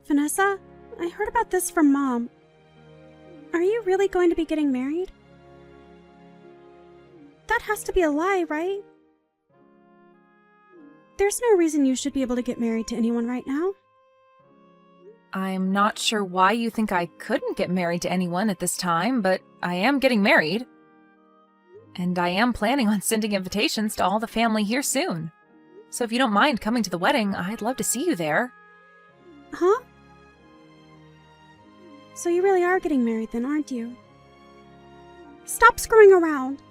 Vanessa, I heard about this from Mom. Are you really going to be getting married? That has to be a lie, right? There's no reason you should be able to get married to anyone right now. I'm not sure why you think I couldn't get married to anyone at this time, but I am getting married. And I am planning on sending invitations to all the family here soon. So if you don't mind coming to the wedding, I'd love to see you there. Huh? So you really are getting married then, aren't you? Stop screwing around.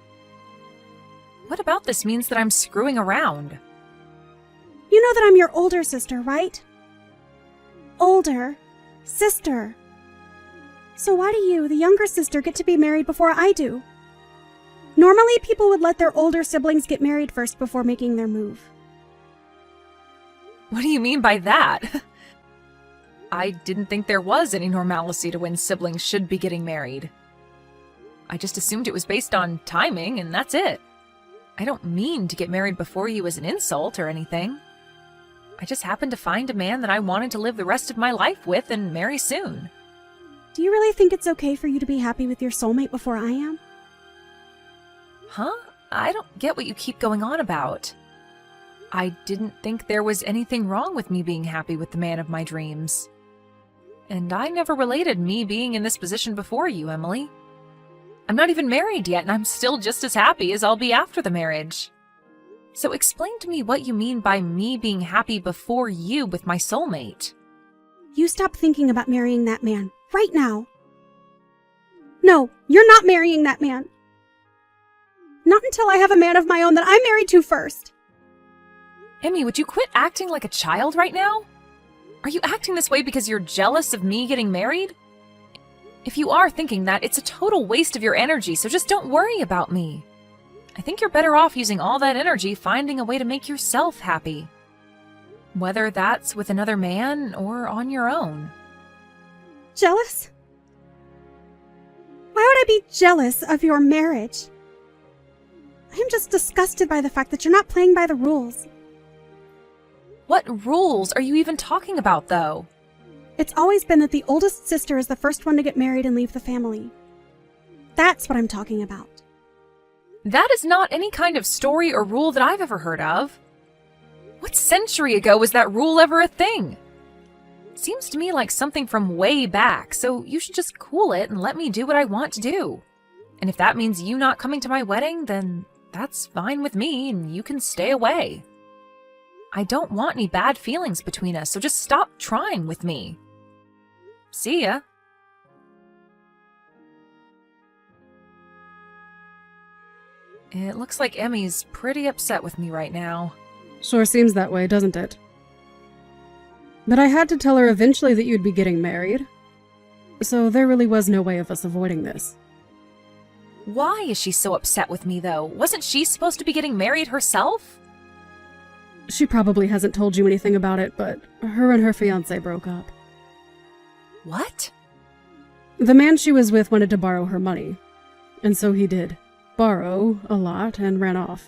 What about this means that I'm screwing around? You know that I'm your older sister, right? Older sister. So why do you, the younger sister, get to be married before I do? Normally, people would let their older siblings get married first before making their move. What do you mean by that? I didn't think there was any normalcy to when siblings should be getting married. I just assumed it was based on timing, and that's it. I don't mean to get married before you as an insult or anything. I just happened to find a man that I wanted to live the rest of my life with and marry soon. Do you really think it's okay for you to be happy with your soulmate before I am? Huh? I don't get what you keep going on about. I didn't think there was anything wrong with me being happy with the man of my dreams. And I never related me being in this position before you, Emily. I'm not even married yet, and I'm still just as happy as I'll be after the marriage. So explain to me what you mean by me being happy before you with my soulmate. You stop thinking about marrying that man right now. No, you're not marrying that man. Not until I have a man of my own that I'm married to first. Emmy, would you quit acting like a child right now? Are you acting this way because you're jealous of me getting married? If you are thinking that, it's a total waste of your energy, so just don't worry about me. I think you're better off using all that energy finding a way to make yourself happy. Whether that's with another man or on your own. Jealous? Why would I be jealous of your marriage? I am just disgusted by the fact that you're not playing by the rules. What rules are you even talking about, though? It's always been that the oldest sister is the first one to get married and leave the family. That's what I'm talking about. That is not any kind of story or rule that I've ever heard of. What century ago was that rule ever a thing? It seems to me like something from way back, so you should just cool it and let me do what I want to do. And if that means you not coming to my wedding, then that's fine with me and you can stay away. I don't want any bad feelings between us, so just stop trying with me. See ya. It looks like Emmy's pretty upset with me right now. Sure seems that way, doesn't it? But I had to tell her eventually that you'd be getting married. So there really was no way of us avoiding this. Why is she so upset with me, though? Wasn't she supposed to be getting married herself? She probably hasn't told you anything about it, but her and her fiancé broke up. What? The man she was with wanted to borrow her money. And so he did. Borrow a lot and ran off.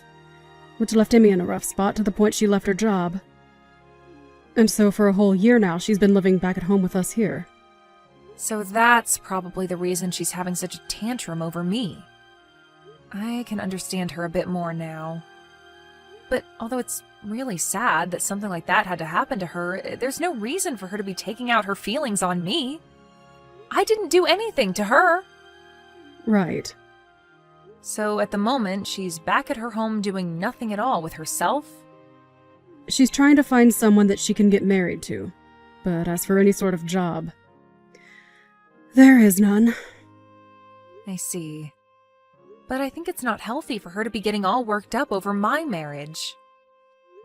Which left Emmy in a rough spot to the point she left her job. And so for a whole year now, she's been living back at home with us here. So that's probably the reason she's having such a tantrum over me. I can understand her a bit more now. But although it's really sad that something like that had to happen to her, there's no reason for her to be taking out her feelings on me. I didn't do anything to her. Right. So at the moment, she's back at her home doing nothing at all with herself. She's trying to find someone that she can get married to. But as for any sort of job, there is none. I see. But I think it's not healthy for her to be getting all worked up over my marriage.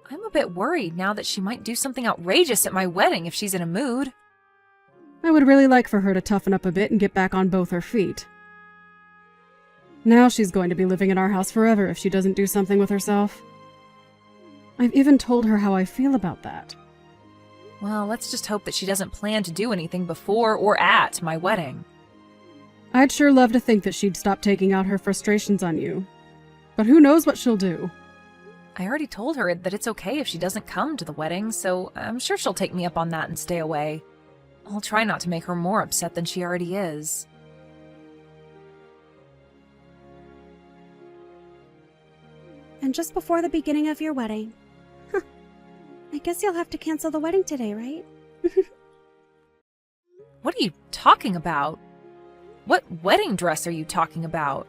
I'm a bit worried now that she might do something outrageous at my wedding if she's in a mood. I would really like for her to toughen up a bit and get back on both her feet. Now she's going to be living in our house forever if she doesn't do something with herself. I've even told her how I feel about that. Well, let's just hope that she doesn't plan to do anything before or at my wedding. I'd sure love to think that she'd stop taking out her frustrations on you. But who knows what she'll do? I already told her that it's okay if she doesn't come to the wedding, so I'm sure she'll take me up on that and stay away. I'll try not to make her more upset than she already is. And just before the beginning of your wedding. Huh. I guess you'll have to cancel the wedding today, right? What are you talking about? What wedding dress are you talking about?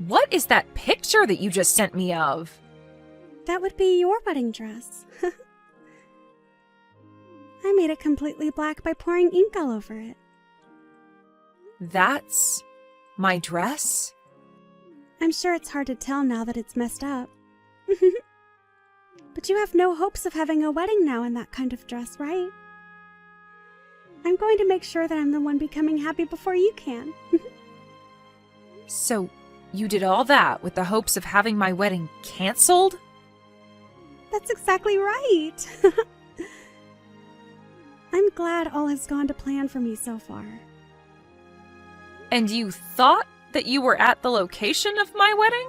What is that picture that you just sent me of? That would be your wedding dress. I made it completely black by pouring ink all over it. That's my dress? I'm sure it's hard to tell now that it's messed up. But you have no hopes of having a wedding now in that kind of dress, right? I'm going to make sure that I'm the one becoming happy before you can. So, you did all that with the hopes of having my wedding canceled? That's exactly right. I'm glad all has gone to plan for me so far. And you thought that you were at the location of my wedding?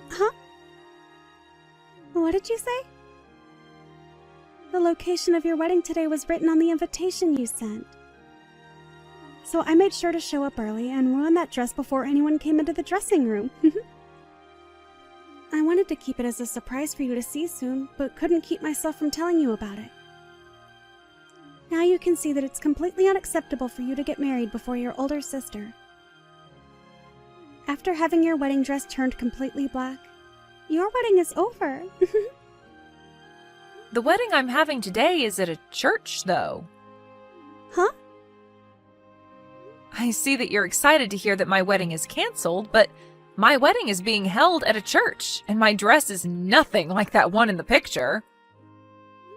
Huh? What did you say? The location of your wedding today was written on the invitation you sent. So I made sure to show up early and ruin that dress before anyone came into the dressing room. I wanted to keep it as a surprise for you to see soon, but couldn't keep myself from telling you about it. Now you can see that it's completely unacceptable for you to get married before your older sister. After having your wedding dress turned completely black, your wedding is over. The wedding I'm having today is at a church, though. Huh? I see that you're excited to hear that my wedding is canceled, but my wedding is being held at a church, and my dress is nothing like that one in the picture.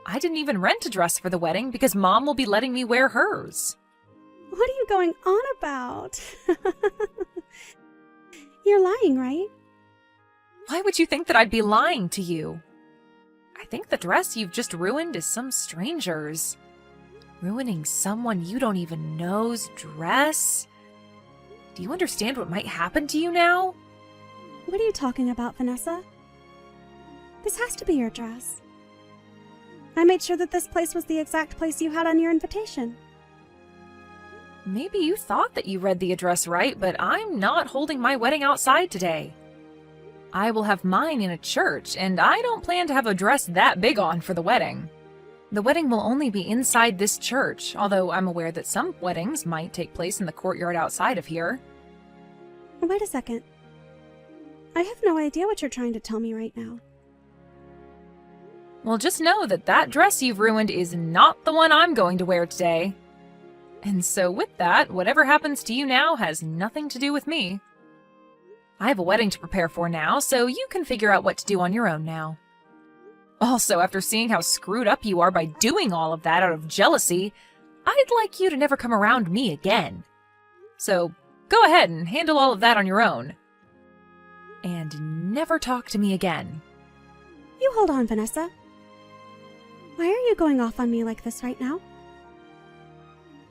I didn't even rent a dress for the wedding because Mom will be letting me wear hers. What are you going on about? You're lying, right? Why would you think that I'd be lying to you? I think the dress you've just ruined is some stranger's. Ruining someone you don't even know's dress? Do you understand what might happen to you now? What are you talking about, Vanessa? This has to be your dress. I made sure that this place was the exact place you had on your invitation. Maybe you thought that you read the address right, but I'm not holding my wedding outside today. I will have mine in a church, and I don't plan to have a dress that big on for the wedding. The wedding will only be inside this church, although I'm aware that some weddings might take place in the courtyard outside of here. Wait a second. I have no idea what you're trying to tell me right now. Well, just know that that dress you've ruined is not the one I'm going to wear today. And so with that, whatever happens to you now has nothing to do with me. I have a wedding to prepare for now, so you can figure out what to do on your own now. Also, after seeing how screwed up you are by doing all of that out of jealousy, I'd like you to never come around me again. So, go ahead and handle all of that on your own. And never talk to me again. You hold on, Vanessa. Why are you going off on me like this right now?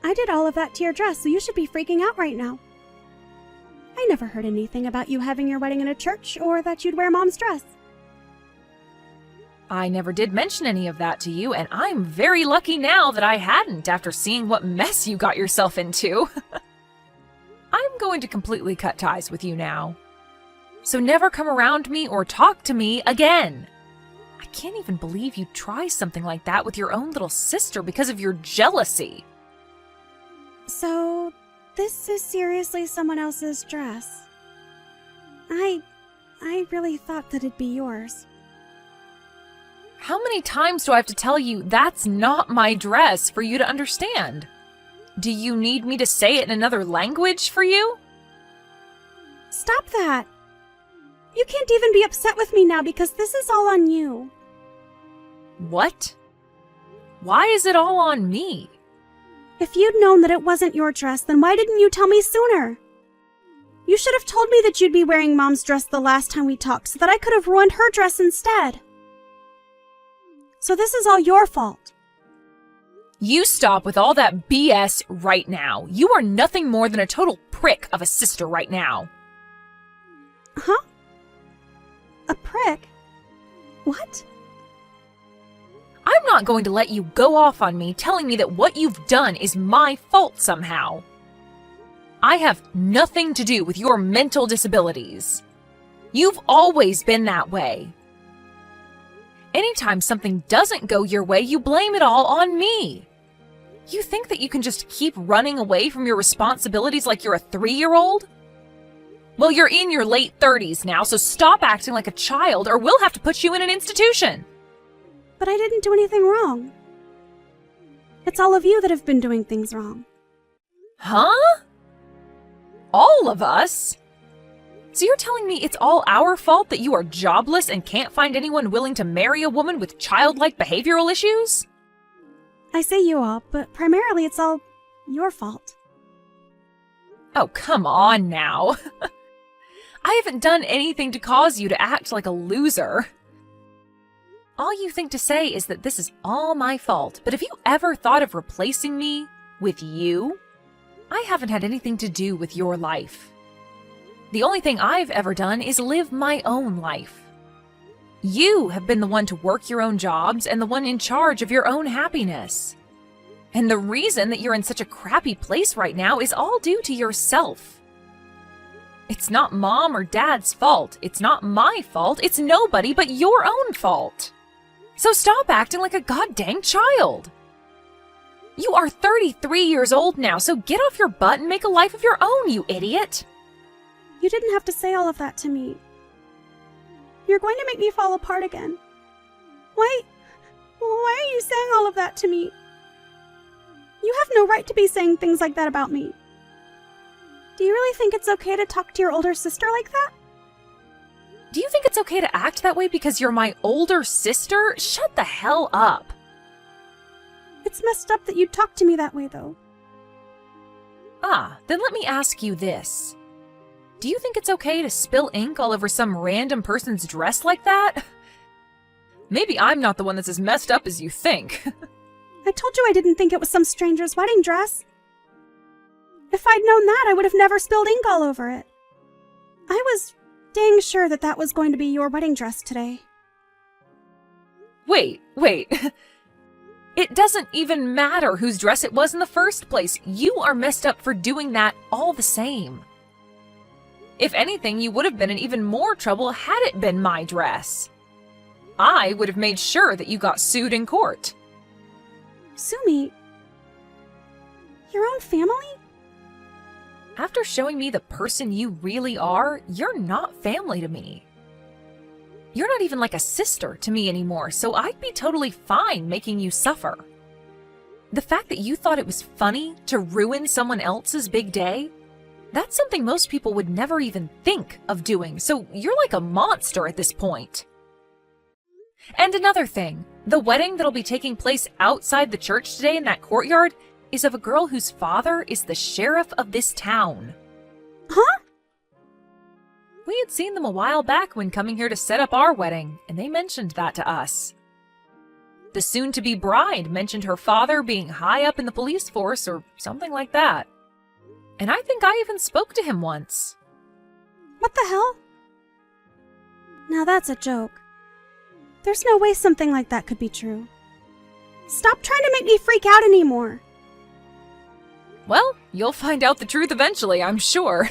I did all of that to your dress, so you should be freaking out right now. I never heard anything about you having your wedding in a church or that you'd wear Mom's dress. I never did mention any of that to you, and I'm very lucky now that I hadn't after seeing what mess you got yourself into. I'm going to completely cut ties with you now. So never come around me or talk to me again. I can't even believe you'd try something like that with your own little sister because of your jealousy. So, this is seriously someone else's dress. I really thought that it'd be yours. How many times do I have to tell you that's not my dress for you to understand? Do you need me to say it in another language for you? Stop that! You can't even be upset with me now because this is all on you. What? Why is it all on me? If you'd known that it wasn't your dress, then why didn't you tell me sooner? You should have told me that you'd be wearing Mom's dress the last time we talked so that I could have ruined her dress instead. So this is all your fault. You stop with all that BS right now. You are nothing more than a total prick of a sister right now. Huh? A prick? What? I'm not going to let you go off on me telling me that what you've done is my fault somehow. I have nothing to do with your mental disabilities. You've always been that way. Anytime something doesn't go your way, you blame it all on me. You think that you can just keep running away from your responsibilities like you're a 3-year-old? Well, you're in your late 30s now, so stop acting like a child or we'll have to put you in an institution. But I didn't do anything wrong. It's all of you that have been doing things wrong. Huh? All of us? So you're telling me it's all our fault that you are jobless and can't find anyone willing to marry a woman with childlike behavioral issues? I say you all, but primarily it's all your fault. Oh, come on now. I haven't done anything to cause you to act like a loser. All you think to say is that this is all my fault, but have you ever thought of replacing me with you? I haven't had anything to do with your life. The only thing I've ever done is live my own life. You have been the one to work your own jobs and the one in charge of your own happiness. And the reason that you're in such a crappy place right now is all due to yourself. It's not Mom or Dad's fault. It's not my fault. It's nobody but your own fault. So stop acting like a goddamn child. You are 33 years old now, so get off your butt and make a life of your own, you idiot. You didn't have to say all of that to me. You're going to make me fall apart again. Why are you saying all of that to me? You have no right to be saying things like that about me. Do you really think it's okay to talk to your older sister like that? Do you think it's okay to act that way because you're my older sister? Shut the hell up. It's messed up that you talk to me that way, though. Then let me ask you this. Do you think it's okay to spill ink all over some random person's dress like that? Maybe I'm not the one that's as messed up as you think. I told you I didn't think it was some stranger's wedding dress. If I'd known that, I would have never spilled ink all over it. I was dang sure that that was going to be your wedding dress today. Wait. It doesn't even matter whose dress it was in the first place. You are messed up for doing that all the same. If anything, you would have been in even more trouble had it been my dress. I would have made sure that you got sued in court. Sue me? Your own family? After showing me the person you really are, you're not family to me. You're not even like a sister to me anymore, so I'd be totally fine making you suffer. The fact that you thought it was funny to ruin someone else's big day, that's something most people would never even think of doing, so you're like a monster at this point. And another thing, the wedding that'll be taking place outside the church today in that courtyard is of a girl whose father is the sheriff of this town. Huh? We had seen them a while back when coming here to set up our wedding, and they mentioned that to us. The soon-to-be bride mentioned her father being high up in the police force or something like that. And I think I even spoke to him once. What the hell? Now that's a joke. There's no way something like that could be true. Stop trying to make me freak out anymore. Well, you'll find out the truth eventually, I'm sure.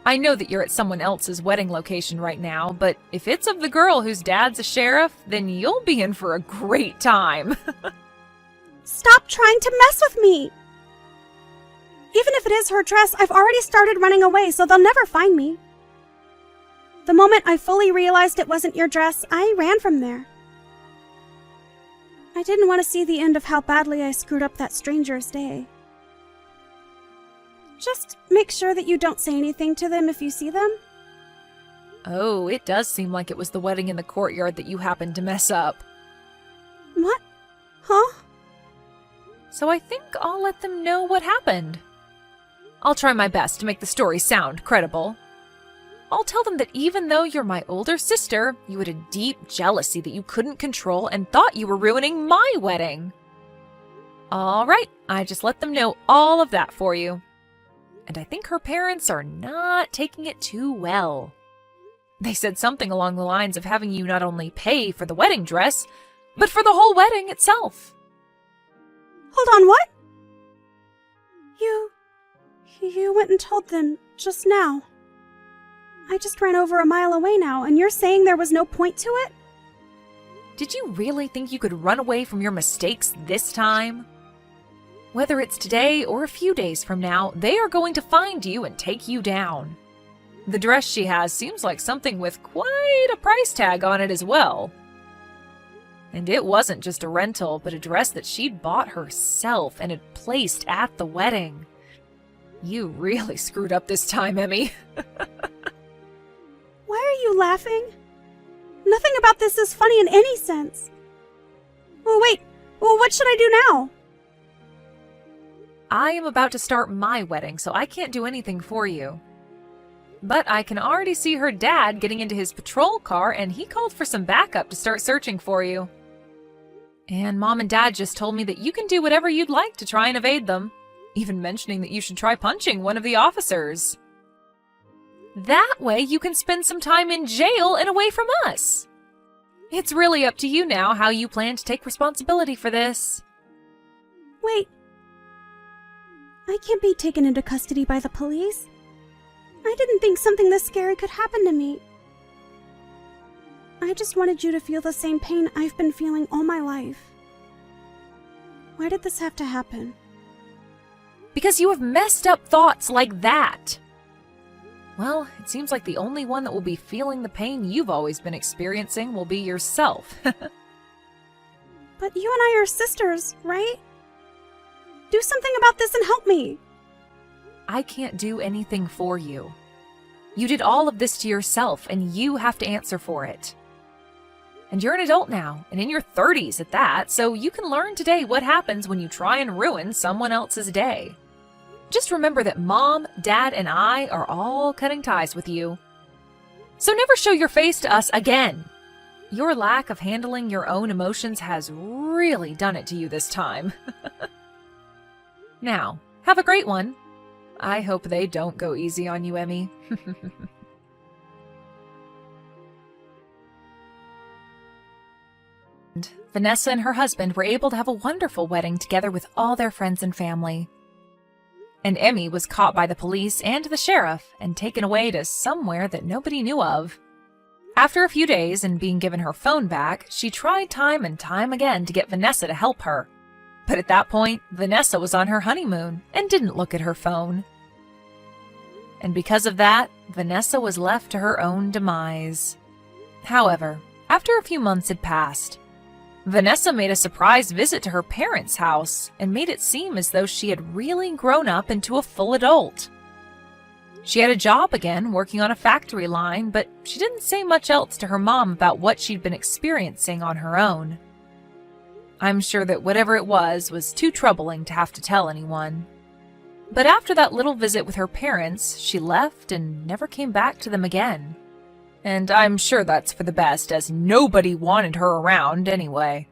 I know that you're at someone else's wedding location right now, but if it's of the girl whose dad's a sheriff, then you'll be in for a great time. Stop trying to mess with me! Even if it is her dress, I've already started running away, so they'll never find me. The moment I fully realized it wasn't your dress, I ran from there. I didn't want to see the end of how badly I screwed up that stranger's day. Just make sure that you don't say anything to them if you see them. Oh, it does seem like it was the wedding in the courtyard that you happened to mess up. What? Huh? So I think I'll let them know what happened. I'll try my best to make the story sound credible. I'll tell them that even though you're my older sister, you had a deep jealousy that you couldn't control and thought you were ruining my wedding. All right, I just let them know all of that for you. And I think her parents are not taking it too well. They said something along the lines of having you not only pay for the wedding dress, but for the whole wedding itself. Hold on, what? You went and told them just now. I just ran over a mile away now, and you're saying there was no point to it? Did you really think you could run away from your mistakes this time? Whether it's today or a few days from now, they are going to find you and take you down. The dress she has seems like something with quite a price tag on it as well. And it wasn't just a rental, but a dress that she'd bought herself and had placed at the wedding. You really screwed up this time, Emmy. Why are you laughing? Nothing about this is funny in any sense. Oh, wait. Well, what should I do now? I am about to start my wedding, so I can't do anything for you. But I can already see her dad getting into his patrol car, and he called for some backup to start searching for you. And Mom and Dad just told me that you can do whatever you'd like to try and evade them, even mentioning that you should try punching one of the officers. That way you can spend some time in jail and away from us. It's really up to you now how you plan to take responsibility for this. Wait. I can't be taken into custody by the police. I didn't think something this scary could happen to me. I just wanted you to feel the same pain I've been feeling all my life. Why did this have to happen? Because you have messed up thoughts like that. Well, it seems like the only one that will be feeling the pain you've always been experiencing will be yourself. But you and I are sisters, right? Do something about this and help me. I can't do anything for you. You did all of this to yourself, and you have to answer for it. And you're an adult now, and in your 30s at that, so you can learn today what happens when you try and ruin someone else's day. Just remember that Mom, Dad, and I are all cutting ties with you. So never show your face to us again. Your lack of handling your own emotions has really done it to you this time. Now, have a great one. I hope they don't go easy on you, Emmy. Vanessa and her husband were able to have a wonderful wedding together with all their friends and family. And Emmy was caught by the police and the sheriff and taken away to somewhere that nobody knew of. After a few days and being given her phone back, she tried time and time again to get Vanessa to help her. But at that point, Vanessa was on her honeymoon and didn't look at her phone. And because of that, Vanessa was left to her own demise. However, after a few months had passed, Vanessa made a surprise visit to her parents' house and made it seem as though she had really grown up into a full adult. She had a job again, working on a factory line, but she didn't say much else to her mom about what she'd been experiencing on her own. I'm sure that whatever it was too troubling to have to tell anyone. But after that little visit with her parents, she left and never came back to them again. And I'm sure that's for the best, as nobody wanted her around anyway.